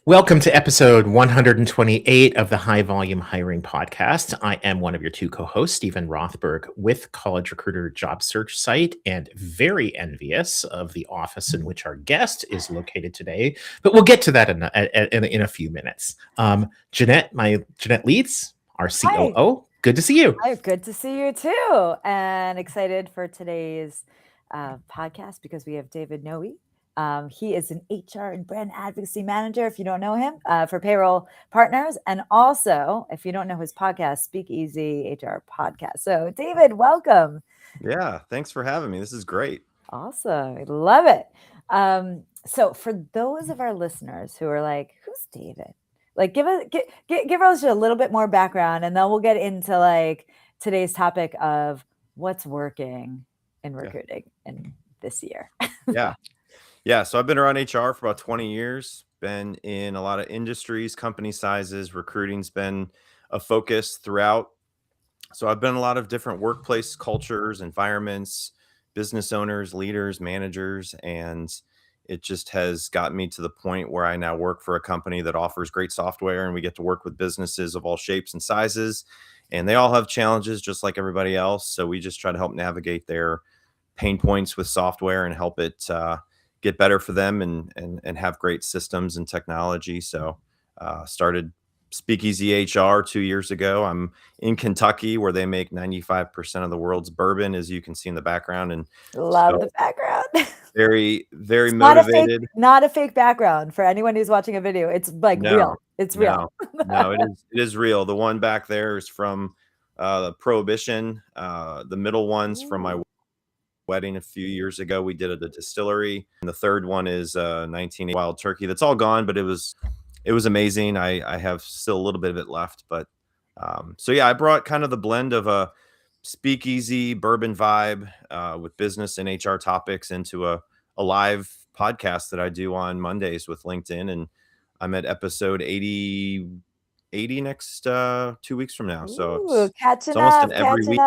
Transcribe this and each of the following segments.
Welcome to episode 128 of the High Volume Hiring Podcast. I am one of your two co-hosts, Stephen Rothberg, with College Recruiter Job Search Site, and very envious of the office in which our guest is located today. But we'll get to that in a few minutes. Jeanette Leeds, our COO. Hi. Good to see you. Hi, good to see you too, and excited for today's podcast because we have David Noe. He is an HR and brand advocacy manager, if you don't know him, for Payroll Partners. And also, if you don't know his podcast, SpeakEasy HR podcast. So David, welcome. Yeah, thanks for having me. This is great. Awesome. I love it. So for those of our listeners who are like, who's David? Like give us a little bit more background, and then we'll get into like today's topic of what's working in recruiting in this year. Yeah. So I've been around HR for about 20 years, been in a lot of industries, company sizes. Recruiting's been a focus throughout. So I've been in a lot of different workplace cultures, environments, business owners, leaders, managers, and it just has got me to the point where I now work for a company that offers great software, and we get to work with businesses of all shapes and sizes, and they all have challenges just like everybody else. So we just try to help navigate their pain points with software and help it get better for them and have great systems and technology. So started SpeakEasy HR 2 years ago. I'm in Kentucky, where they make 95% of the world's bourbon, as you can see in the background. And love the background. Very, very motivated. Not a fake background for anyone who's watching a video. It's like real. It's real. No, it is real. The one back there is from the Prohibition. The middle one's from my wedding a few years ago. We did at a distillery. And the third one is 1980 Wild Turkey. That's all gone, but it was amazing. I have still a little bit of it left, but so yeah, I brought kind of the blend of a speakeasy bourbon vibe with business and HR topics into a live podcast that I do on Mondays with LinkedIn, and I'm at episode 80 next 2 weeks from now. So it's almost an every week.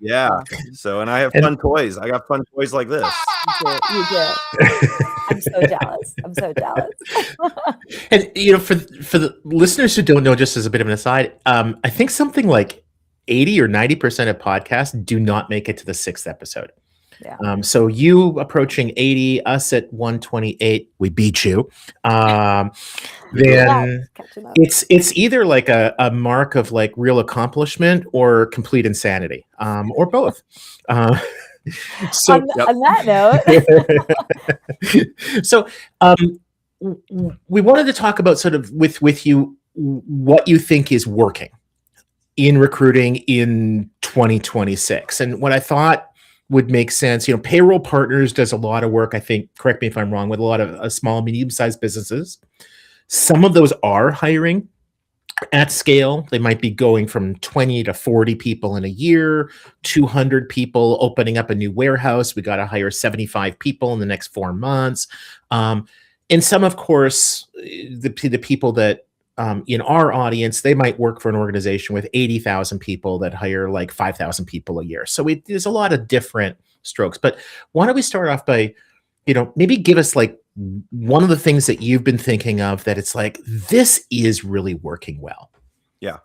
Yeah. So, and I have fun toys. I got fun toys like this. You do. I'm so jealous. And for the listeners who don't know, just as a bit of an aside, I think something like 80 or 90% of podcasts do not make it to the 6th episode. Yeah. So you approaching 80, us at 128, we beat you. Then it's either like a mark of like real accomplishment or complete insanity, or both. So on that note, so we wanted to talk about sort of with you what you think is working in recruiting in 2026, and what I thought would make sense. Payroll Partners does a lot of work, I think, correct me if I'm wrong, with a lot of small, medium-sized businesses. Some of those are hiring at scale. They might be going from 20 to 40 people in a year, 200 people opening up a new warehouse. We got to hire 75 people in the next 4 months. And some, of course, the people that in our audience, they might work for an organization with 80,000 people that hire like 5,000 people a year. So there's a lot of different strokes. But why don't we start off by, maybe give us like one of the things that you've been thinking of that it's like, this is really working well. Yeah.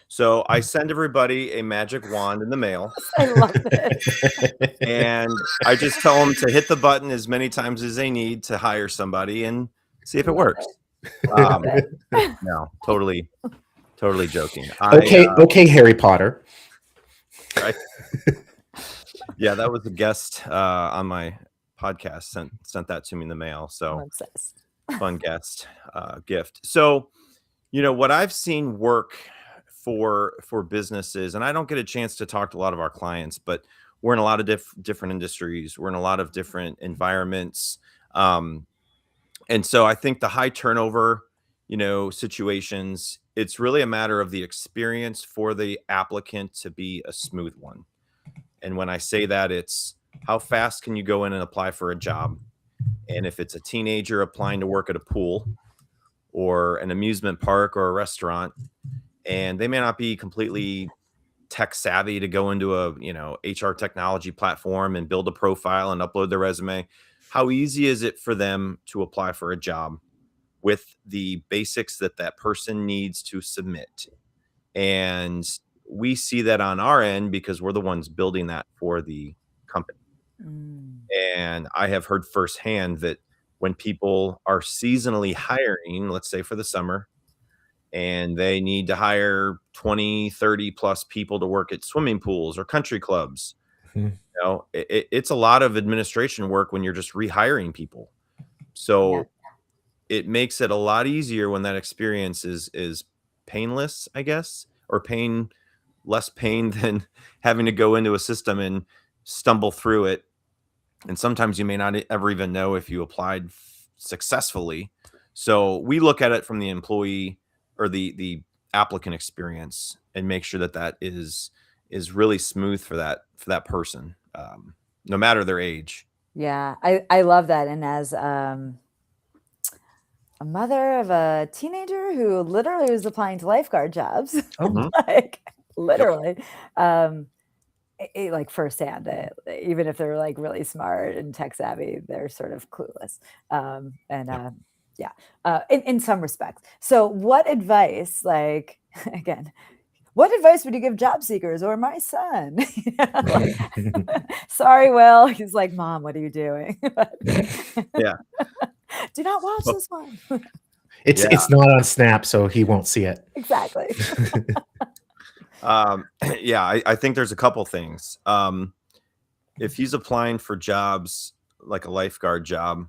So I send everybody a magic wand in the mail. I love it. And I just tell them to hit the button as many times as they need to hire somebody and see if it works. No, totally joking. Okay, Harry Potter. Right? Yeah, that was a guest on my podcast sent that to me in the mail. So fun guest gift. So, what I've seen work for businesses, and I don't get a chance to talk to a lot of our clients, but we're in a lot of different industries. We're in a lot of different environments. And so I think the high turnover, situations, it's really a matter of the experience for the applicant to be a smooth one. And when I say that, it's how fast can you go in and apply for a job? And if it's a teenager applying to work at a pool or an amusement park or a restaurant, and they may not be completely tech savvy to go into a, HR technology platform and build a profile and upload their resume, how easy is it for them to apply for a job? with the basics that that person needs to submit. And we see that on our end because we're the ones building that for the company. And I have heard firsthand that when people are seasonally hiring, let's say for the summer, and they need to hire 20, 30 plus people to work at swimming pools or country clubs, it's a lot of administration work when you're just rehiring people. So it makes it a lot easier when that experience is painless, I guess, or less pain than having to go into a system and stumble through it. And sometimes you may not ever even know if you applied successfully. So we look at it from the employee or the applicant experience and make sure that that is really smooth for that person, no matter their age. Yeah, I love that. And as a mother of a teenager who literally was applying to lifeguard jobs, like literally, like firsthand, even if they're like really smart and tech savvy, they're sort of clueless. In some respects. So what advice, like, again, what advice would you give job seekers or my son? Sorry, Will. He's like, Mom, what are you doing? Yeah. Do not watch this one. It's not on Snap, so he won't see it. Exactly. I think there's a couple things. If he's applying for jobs like a lifeguard job,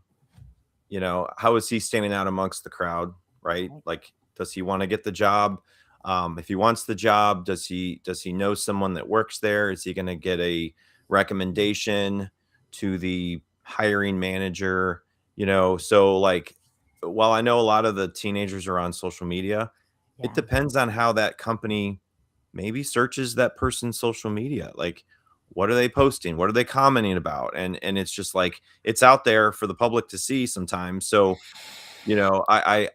how is he standing out amongst the crowd, right? Like, does he want to get the job? If he wants the job, does he know someone that works there? Is he going to get a recommendation to the hiring manager? So like, while I know a lot of the teenagers are on social media, it depends on how that company maybe searches that person's social media. Like, what are they posting? What are they commenting about? And it's just like, it's out there for the public to see sometimes. So, I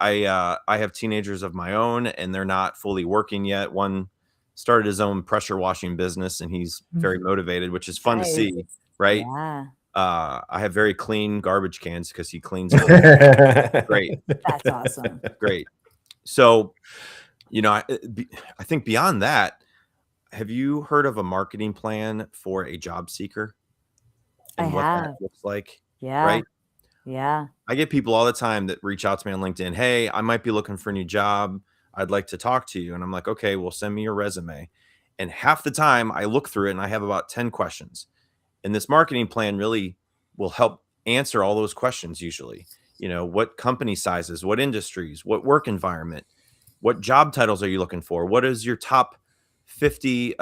have teenagers of my own and they're not fully working yet. One started his own pressure washing business and he's very motivated, which is fun to see. Right. Yeah. I have very clean garbage cans because he cleans them. Great. That's awesome. Great. So, I think beyond that, have you heard of a marketing plan for a job seeker? And what that looks like? Yeah. Right. Yeah. I get people all the time that reach out to me on LinkedIn. Hey, I might be looking for a new job. I'd like to talk to you. And I'm like, okay, well, send me your resume. And half the time I look through it and I have about 10 questions. And this marketing plan really will help answer all those questions usually. What company sizes, what industries, what work environment, what job titles are you looking for? What is your top 50,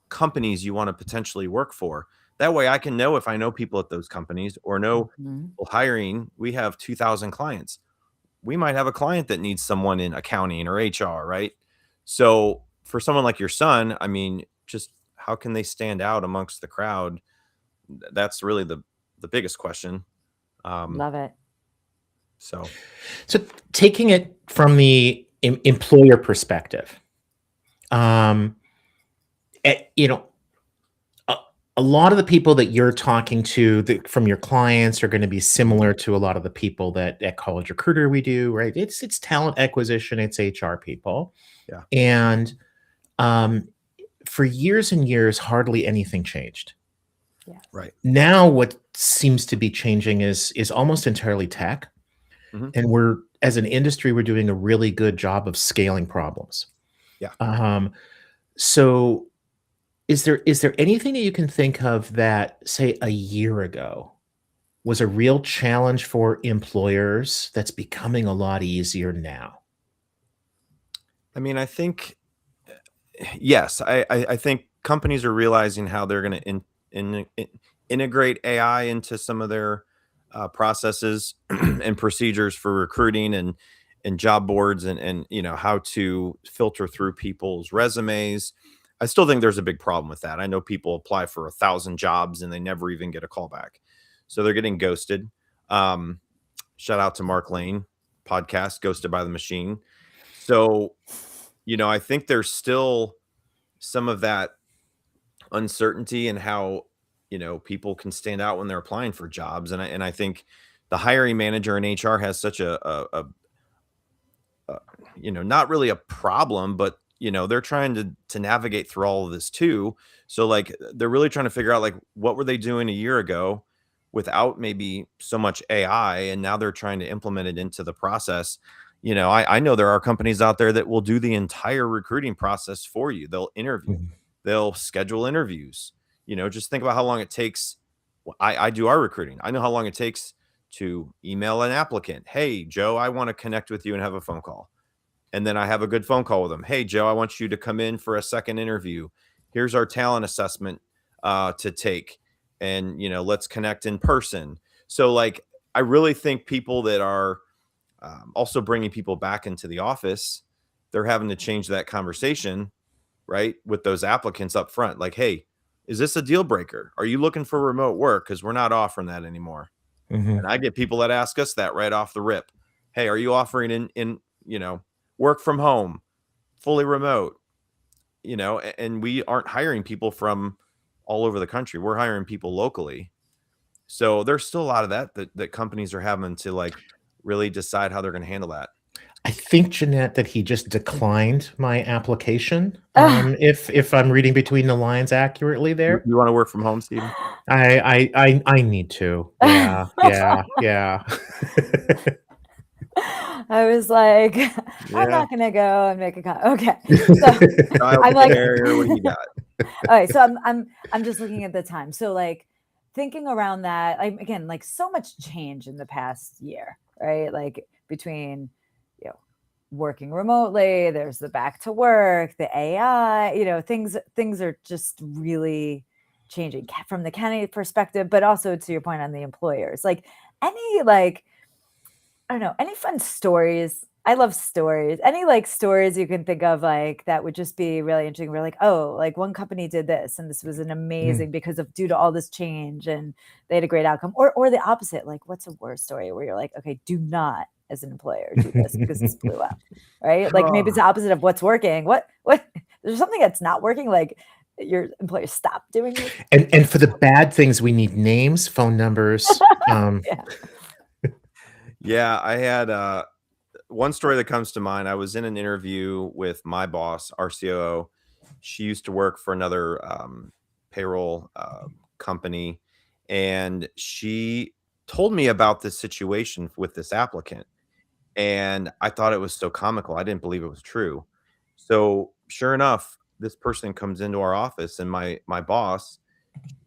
companies you want to potentially work for? That way I can know if I know people at those companies or know hiring. We have 2,000 clients. We might have a client that needs someone in accounting or HR, right? So for someone like your son, I mean, just how can they stand out amongst the crowd? That's really the biggest question. Love it. So taking it from the employer perspective, a lot of the people that you're talking to from your clients are going to be similar to a lot of the people that at College Recruiter we do, right? It's talent acquisition, it's HR people. Yeah. And for years and years, hardly anything changed. Yeah. Right. Now what seems to be changing is almost entirely tech. And as an industry, we're doing a really good job of scaling problems. Yeah. So is there anything that you can think of that, say, a year ago was a real challenge for employers that's becoming a lot easier now? I mean, I think, yes, I think companies are realizing how they're going to integrate AI into some of their processes and procedures for recruiting and job boards and how to filter through people's resumes. I still think there's a big problem with that. I know people apply for 1,000 jobs and they never even get a call back. So they're getting ghosted. Shout out to Mark Lane podcast, Ghosted by the Machine. So, I think there's still some of that uncertainty in how, people can stand out when they're applying for jobs. And I think the hiring manager in HR has such a not really a problem, but they're trying to navigate through all of this too. So like they're really trying to figure out like what were they doing a year ago without maybe so much AI, and now they're trying to implement it into the process. I know there are companies out there that will do the entire recruiting process for you. They'll interview, they'll schedule interviews. Just think about how long it takes. I do our recruiting. I know how long it takes to email an applicant. Hey, Joe, I want to connect with you and have a phone call. And then I have a good phone call with them. Hey, Joe, I want you to come in for a second interview. Here's our talent assessment to take. And, let's connect in person. So like, I really think people that are also bringing people back into the office, they're having to change that conversation, right? With those applicants up front. Like, hey, is this a deal breaker? Are you looking for remote work? Because we're not offering that anymore. And I get people that ask us that right off the rip. Hey, are you offering in work from home, fully remote? And we aren't hiring people from all over the country. We're hiring people locally. So there's still a lot of that companies are having to like really decide how they're going to handle that. I think, Jeanette, that he just declined my application. If I'm reading between the lines accurately there. You want to work from home, Steven? I need to. Yeah. I was like, I'm not gonna go and make a okay. So I'm like, what do you got? All right, so I'm just looking at the time. So like thinking around that, again, like so much change in the past year, right? Like between working remotely, there's the back to work, the AI, things are just really changing from the candidate perspective, but also to your point on the employers. Like any I don't know, any fun stories? I love stories. Any stories you can think of that would just be really interesting. We're like, oh, like one company did this and this was an amazing because of due to all this change and they had a great outcome. Or the opposite, like what's a worse story where you're like, okay, do not as an employer do this because this blew up, right? Like maybe it's the opposite of what's working. What there's something that's not working, like your employer stop doing it. And for the bad things, we need names, phone numbers. Yeah, I had one story that comes to mind. I was in an interview with my boss, our COO. She used to work for another payroll company, and she told me about this situation with this applicant. And I thought it was so comical. I didn't believe it was true. So sure enough, this person comes into our office, and my boss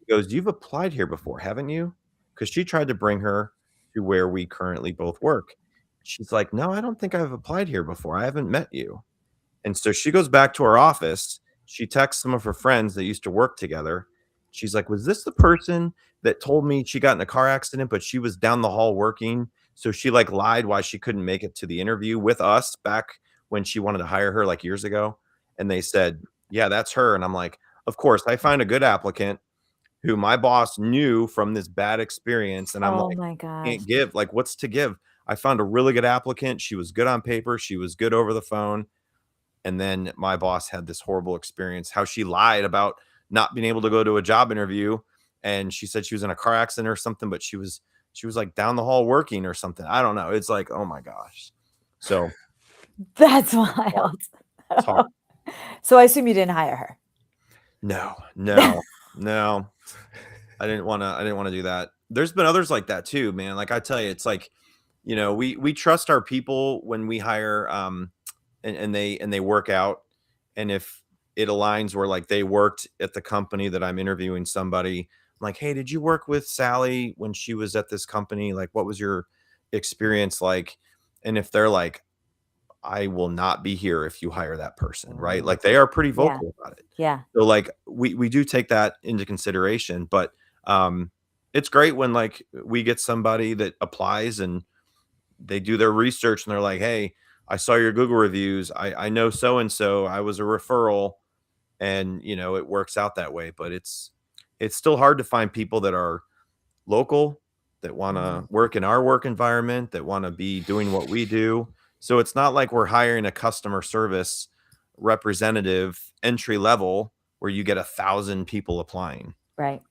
goes, "You've applied here before, haven't you?" Because she tried to bring her to where we currently both work. She's like, "No, I don't think I've applied here before. I haven't met you." And so she goes back to our office. She texts some of her friends that used to work together. She's like, "Was this the person that told me she got in a car accident, but she was down the hall working? So she lied why she couldn't make it to the interview with us back when she wanted to hire her years ago." And they said, "Yeah, that's her." And I'm like, of course, I find a good applicant who my boss knew from this bad experience. And I'm my gosh, can't give, what's to give? I found a really good applicant. She was good on paper. She was good over the phone. And then my boss had this horrible experience, how she lied about not being able to go to a job interview. And she said she was in a car accident or something, but she was down the hall working or something. I don't know. It's like, oh my gosh. So that's wild. It's hard. So I assume you didn't hire her. No. I didn't want to do that. There's been others like that too, man. Like I tell you, it's like, we trust our people when we hire, and they work out. And if it aligns where they worked at the company that I'm interviewing somebody, I'm like, "Hey, did you work with Sally when she was at this company? What was your experience like?" And if they're like, "I will not be here if you hire that person," right? They are pretty vocal about it. Yeah. So we do take that into consideration, but it's great when we get somebody that applies and they do their research and they're like, "Hey, I saw your Google reviews. I know so-and-so, I was a referral," and it works out that way. But it's still hard to find people that are local, that want to work in our work environment, that want to be doing what we do. So it's not like we're hiring a customer service representative entry level where you get 1,000 people applying. Right.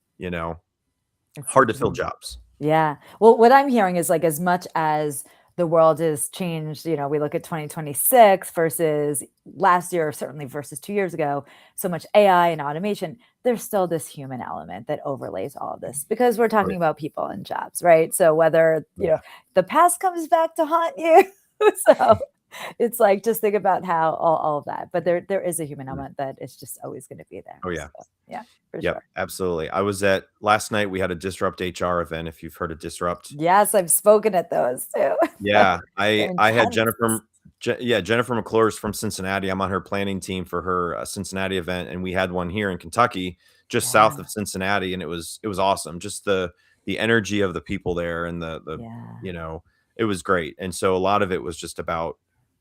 Hard to fill jobs. Yeah. Well, what I'm hearing is like, as much as the world has changed, you know, we look at 2026 versus last year, certainly versus 2 years ago, so much AI and automation, there's still this human element that overlays all of this because we're talking about people and jobs, right? So whether, you know, the past comes back to haunt you. So it's like, just think about how all of that, but there is a human element that is just always going to be there. Oh yeah. So, yeah. Yep, Sure. absolutely. I was at last night. We had a Disrupt HR event. If you've heard of Disrupt, Yes, I've spoken at those too. yeah, I had Intense. Jennifer McClure's from Cincinnati. I'm on her planning team for her Cincinnati event, and we had one here in Kentucky, just south of Cincinnati, and it was awesome. Just the energy of the people there, and the you know, it was great. And so a lot of it was just about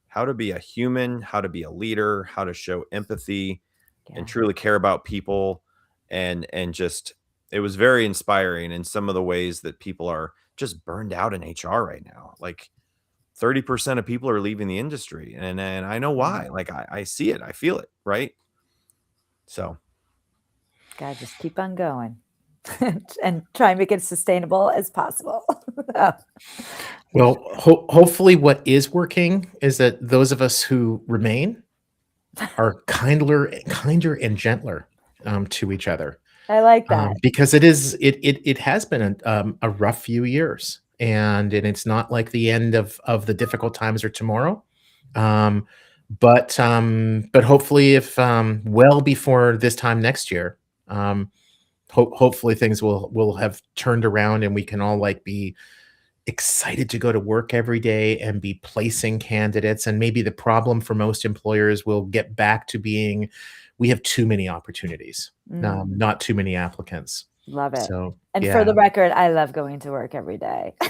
how to be a human, how to be a leader, how to show empathy, and truly care about people. And just, it was very inspiring in some of the ways that people are just burned out in HR right now. Like 30% of people are leaving the industry, and I know why. Like I see it, I feel it, right? So gotta just keep on going and try and make it as sustainable as possible. Well, hopefully what is working is that those of us who remain are kinder and gentler to each other. I like that. Because it has been a rough few years, and it's not like the end of the difficult times or tomorrow. But hopefully, if well before this time next year, hopefully things will have turned around, and we can all like be excited to go to work every day and be placing candidates. And maybe the problem for most employers will get back to being, we have too many opportunities, not too many applicants. Love it. So, and for the record, I love going to work every day. I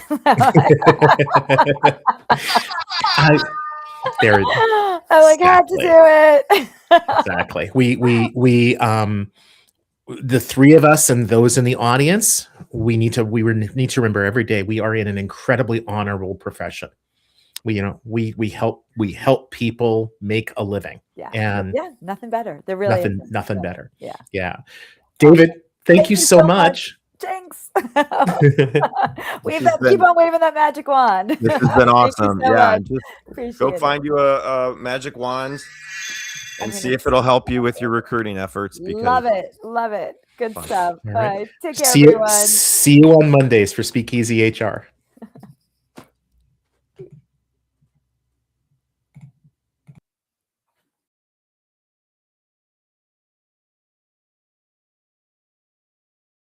had to do it. Exactly. We the three of us and those in the audience, we need to remember every day we are in an incredibly honorable profession. We help people make a living. And nothing better. There really nothing better. Yeah. David, thank you so much. Thanks. Keep on waving that magic wand. This has been awesome. Just go find you a magic wand and see if it'll help you with your recruiting efforts. Love it. Good stuff. All right. Take care, everyone. See you on Mondays for SpeakEasy HR.